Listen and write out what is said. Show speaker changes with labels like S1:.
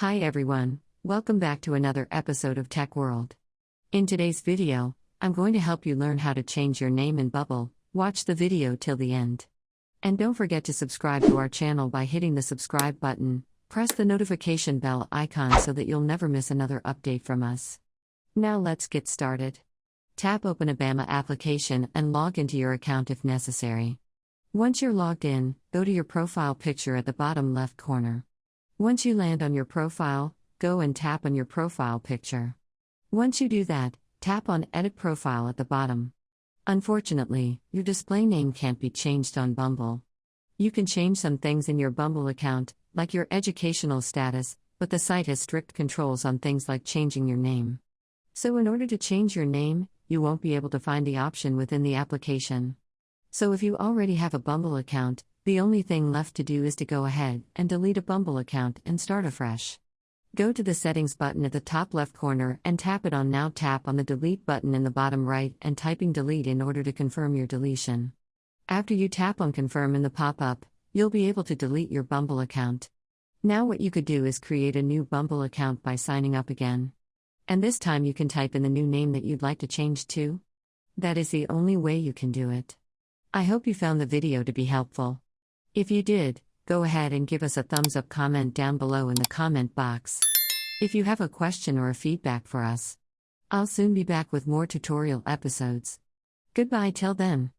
S1: Hi everyone, welcome back to another episode of Tech World. In today's video, I'm going to help you learn how to change your name in Bumble. Watch the video till the end. And don't forget to subscribe to our channel by hitting the subscribe button. Press the notification bell icon so that you'll never miss another update from us. Now let's get started. Tap Open a Bumble application and log into your account if necessary. Once you're logged in, go to your profile picture at the bottom left corner. Once you land on your profile, go and tap on your profile picture. Once you do that, tap on Edit Profile at the bottom. Unfortunately, your display name can't be changed on Bumble. You can change some things in your Bumble account, like your educational status, but the site has strict controls on things like changing your name. So in order to change your name, you won't be able to find the option within the application. So if you already have a Bumble account, the only thing left to do is to go ahead and delete a Bumble account and start afresh. Go to the Settings button at the top left corner and tap it on. Now tap on the Delete button in the bottom right and typing Delete in order to confirm your deletion. After you tap on Confirm in the pop-up, you'll be able to delete your Bumble account. Now what you could do is create a new Bumble account by signing up again. And this time you can type in the new name that you'd like to change to. That is the only way you can do it. I hope you found the video to be helpful. If you did, go ahead and give us a thumbs up, comment down below in the comment box. If you have a question or a feedback for us, I'll soon be back with more tutorial episodes. Goodbye till then.